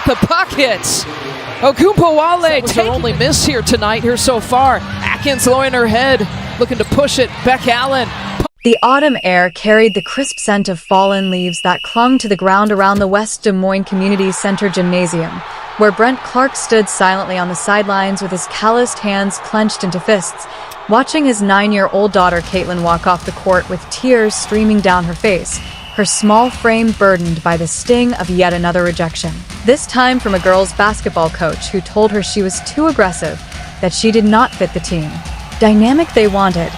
the bucket. Ogunbowale takes her only miss here tonight so far. Atkins lowering her head, looking to push it. Beck Allen. The autumn air carried the crisp scent of fallen leaves that clung to the ground around the West Des Moines Community Center Gymnasium, where Brent Clark stood silently on the sidelines with his calloused hands clenched into fists, watching his 9-year-old daughter Caitlin walk off the court with tears streaming down her face, her small frame burdened by the sting of yet another rejection. This time from a girls' basketball coach who told her she was too aggressive, that she did not fit the team. Dynamic they wanted.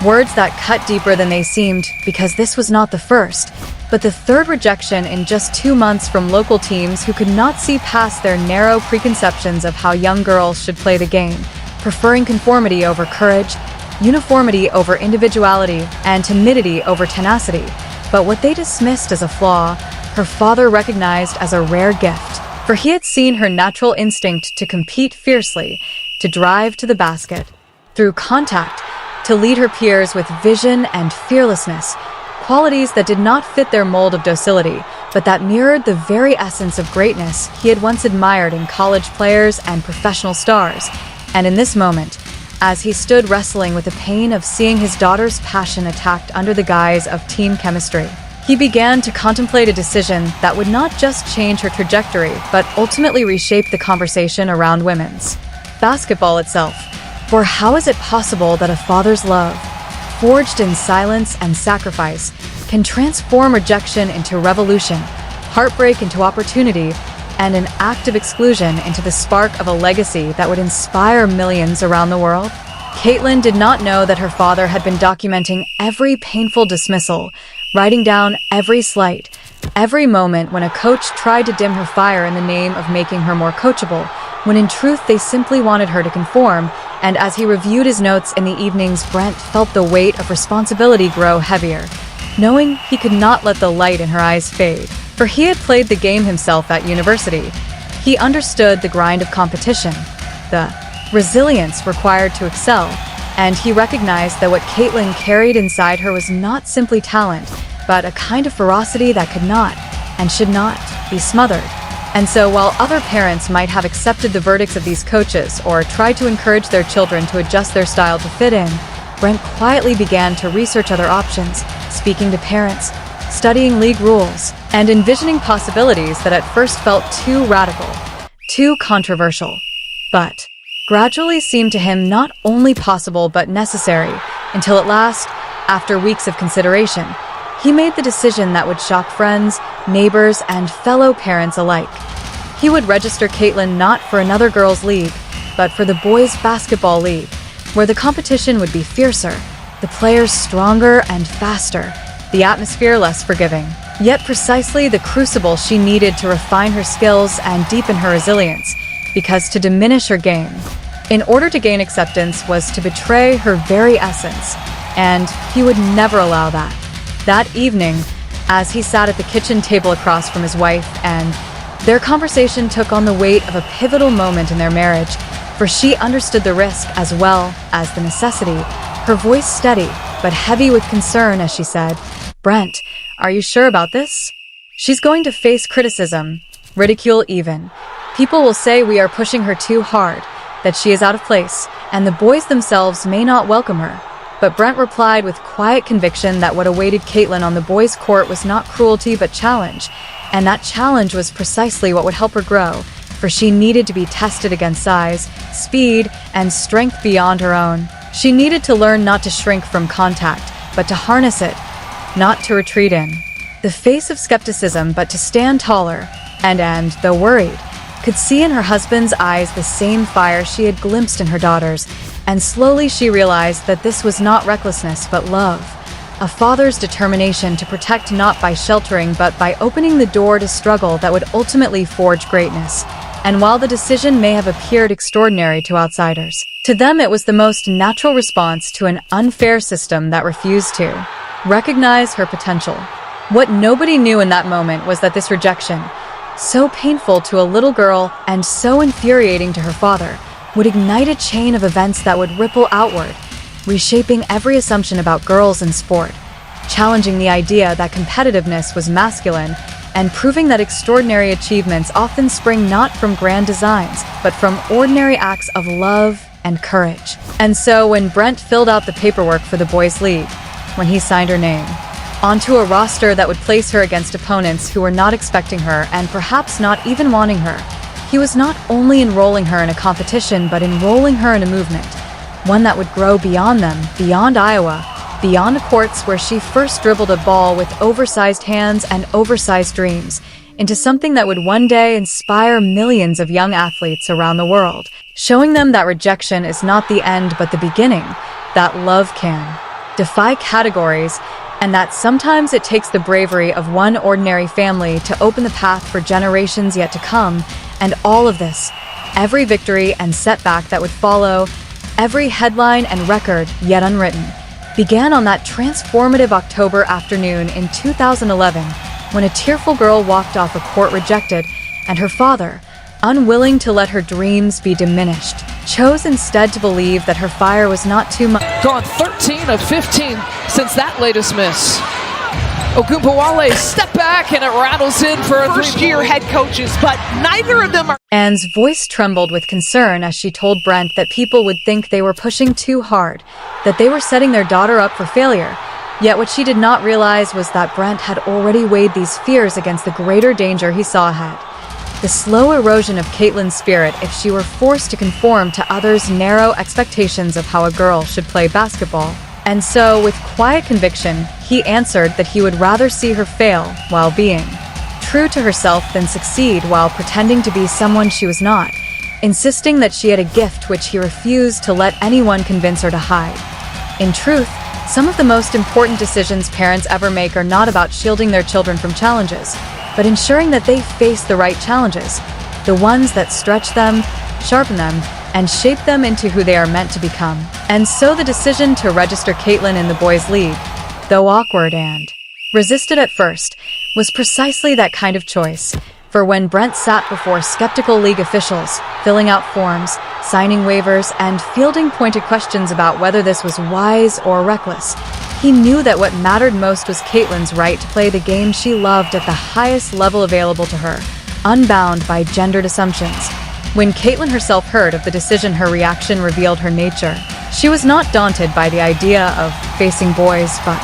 Words that cut deeper than they seemed, because this was not the first, but the third rejection in just 2 months from local teams who could not see past their narrow preconceptions of how young girls should play the game, preferring conformity over courage, uniformity over individuality, and timidity over tenacity. But what they dismissed as a flaw, her father recognized as a rare gift, for he had seen her natural instinct to compete fiercely, to drive to the basket, through contact, to lead her peers with vision and fearlessness, qualities that did not fit their mold of docility, but that mirrored the very essence of greatness he had once admired in college players and professional stars. And in this moment, as he stood wrestling with the pain of seeing his daughter's passion attacked under the guise of team chemistry, he began to contemplate a decision that would not just change her trajectory, but ultimately reshape the conversation around women's basketball itself. For how is it possible that a father's love, forged in silence and sacrifice, can transform rejection into revolution, heartbreak into opportunity, and an act of exclusion into the spark of a legacy that would inspire millions around the world? Caitlin did not know that her father had been documenting every painful dismissal, writing down every slight, every moment when a coach tried to dim her fire in the name of making her more coachable, when in truth they simply wanted her to conform. And as he reviewed his notes in the evenings, Brent felt the weight of responsibility grow heavier, knowing he could not let the light in her eyes fade. For he had played the game himself at university. He understood the grind of competition, the resilience required to excel, and he recognized that what Caitlin carried inside her was not simply talent, but a kind of ferocity that could not, and should not, be smothered. And so while other parents might have accepted the verdicts of these coaches or tried to encourage their children to adjust their style to fit in, Brent quietly began to research other options, speaking to parents, studying league rules, and envisioning possibilities that at first felt too radical, too controversial, but gradually seemed to him not only possible but necessary, until at last, after weeks of consideration, he made the decision that would shock friends, neighbors, and fellow parents alike. He would register Caitlin not for another girls' league, but for the boys' basketball league, where the competition would be fiercer, the players stronger and faster, the atmosphere less forgiving. Yet precisely the crucible she needed to refine her skills and deepen her resilience, because to diminish her game, in order to gain acceptance, was to betray her very essence, and he would never allow that. That evening, as he sat at the kitchen table across from his wife, and their conversation took on the weight of a pivotal moment in their marriage, for she understood the risk as well as the necessity, her voice steady but heavy with concern as she said, "Brent, are you sure about this? She's going to face criticism, ridicule even. People will say we are pushing her too hard, that she is out of place, and the boys themselves may not welcome her." But Brent replied with quiet conviction that what awaited Caitlin on the boys' court was not cruelty but challenge, and that challenge was precisely what would help her grow, for she needed to be tested against size, speed, and strength beyond her own. She needed to learn not to shrink from contact, but to harness it, not to retreat in the face of skepticism, but to stand taller, and though worried, could see in her husband's eyes the same fire she had glimpsed in her daughter's. And slowly she realized that this was not recklessness but love, a father's determination to protect not by sheltering but by opening the door to struggle that would ultimately forge greatness. And while the decision may have appeared extraordinary to outsiders, to them it was the most natural response to an unfair system that refused to recognize her potential. What nobody knew in that moment was that this rejection, so painful to a little girl and so infuriating to her father, would ignite a chain of events that would ripple outward, reshaping every assumption about girls in sport, challenging the idea that competitiveness was masculine, and proving that extraordinary achievements often spring not from grand designs, but from ordinary acts of love and courage. And so when Brent filled out the paperwork for the boys' league, when he signed her name onto a roster that would place her against opponents who were not expecting her and perhaps not even wanting her, he was not only enrolling her in a competition, but enrolling her in a movement, one that would grow beyond them, beyond Iowa, beyond the courts where she first dribbled a ball with oversized hands and oversized dreams, into something that would one day inspire millions of young athletes around the world, showing them that rejection is not the end but the beginning, that love can defy categories, and that sometimes it takes the bravery of one ordinary family to open the path for generations yet to come. And all of this, every victory and setback that would follow, every headline and record yet unwritten, began on that transformative October afternoon in 2011 when a tearful girl walked off a court rejected, and her father, unwilling to let her dreams be diminished, chose instead to believe that her fire was not too much. Gone 13 of 15 since that latest miss. Ogunbowale step back and it rattles in for a first-year head coaches, but neither of them are. Anne's voice trembled with concern as she told Brent that people would think they were pushing too hard, that they were setting their daughter up for failure. Yet what she did not realize was that Brent had already weighed these fears against the greater danger he saw ahead. The slow erosion of Caitlin's spirit if she were forced to conform to others' narrow expectations of how a girl should play basketball. And so, with quiet conviction, he answered that he would rather see her fail while being true to herself than succeed while pretending to be someone she was not, insisting that she had a gift which he refused to let anyone convince her to hide. In truth, some of the most important decisions parents ever make are not about shielding their children from challenges, but ensuring that they face the right challenges, the ones that stretch them, sharpen them, and shape them into who they are meant to become. And so the decision to register Caitlin in the boys' league, though awkward and resisted at first, was precisely that kind of choice. For when Brent sat before skeptical league officials, filling out forms, signing waivers, and fielding pointed questions about whether this was wise or reckless, he knew that what mattered most was Caitlin's right to play the game she loved at the highest level available to her, unbound by gendered assumptions. When Caitlin herself heard of the decision, her reaction revealed her nature. She was not daunted by the idea of facing boys, but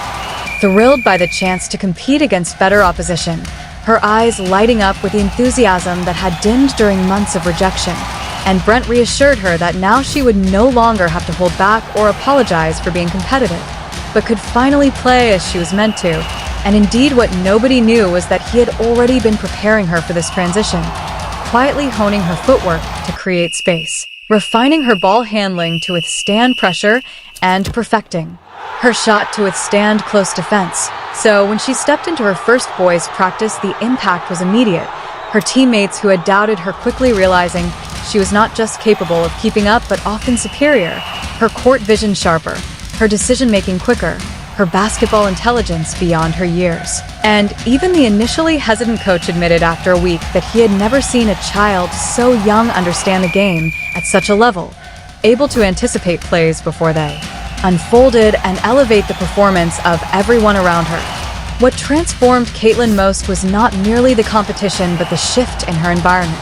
thrilled by the chance to compete against better opposition, her eyes lighting up with the enthusiasm that had dimmed during months of rejection. And Brent reassured her that now she would no longer have to hold back or apologize for being competitive, but could finally play as she was meant to. And indeed, what nobody knew was that he had already been preparing her for this transition, quietly honing her footwork to create space, refining her ball handling to withstand pressure, and perfecting her shot to withstand close defense. So when she stepped into her first boys' practice, the impact was immediate. Her teammates who had doubted her quickly realizing she was not just capable of keeping up, but often superior, her court vision sharper, her decision-making quicker, her basketball intelligence beyond her years. And even the initially hesitant coach admitted after a week that he had never seen a child so young understand the game at such a level, able to anticipate plays before they unfolded and elevate the performance of everyone around her. What transformed Caitlin most was not merely the competition, but the shift in her environment.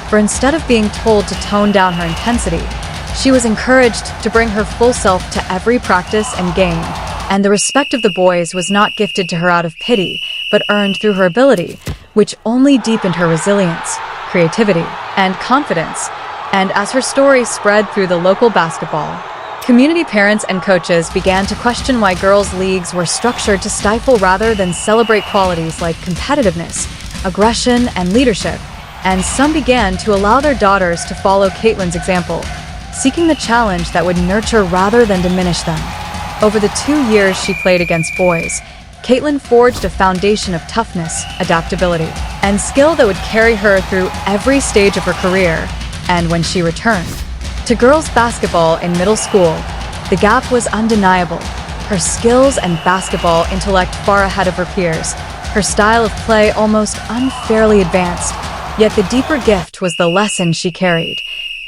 For instead of being told to tone down her intensity, she was encouraged to bring her full self to every practice and game. And the respect of the boys was not gifted to her out of pity, but earned through her ability, which only deepened her resilience, creativity, and confidence. And as her story spread through the local basketball community, parents and coaches began to question why girls' leagues were structured to stifle rather than celebrate qualities like competitiveness, aggression, and leadership. And some began to allow their daughters to follow Caitlin's example, seeking the challenge that would nurture rather than diminish them. Over the 2 years she played against boys, Caitlin forged a foundation of toughness, adaptability, and skill that would carry her through every stage of her career. And when she returned to girls' basketball in middle school, the gap was undeniable. Her skills and basketball intellect far ahead of her peers, her style of play almost unfairly advanced. Yet the deeper gift was the lesson she carried,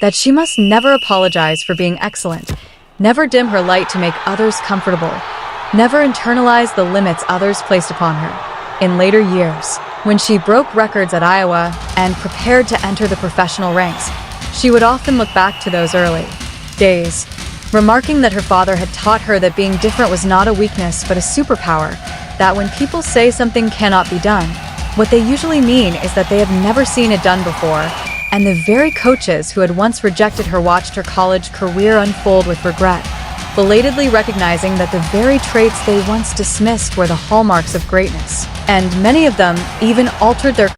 that she must never apologize for being excellent, never dim her light to make others comfortable, never internalize the limits others placed upon her. In later years, When she broke records at Iowa and prepared to enter the professional ranks, she would often look back to those early days, remarking that her father had taught her that being different was not a weakness but a superpower, that when people say something cannot be done, what they usually mean is that they have never seen it done before, and the very coaches who had once rejected her watched her college career unfold with regret, belatedly recognizing that the very traits they once dismissed were the hallmarks of greatness, and many of them even altered their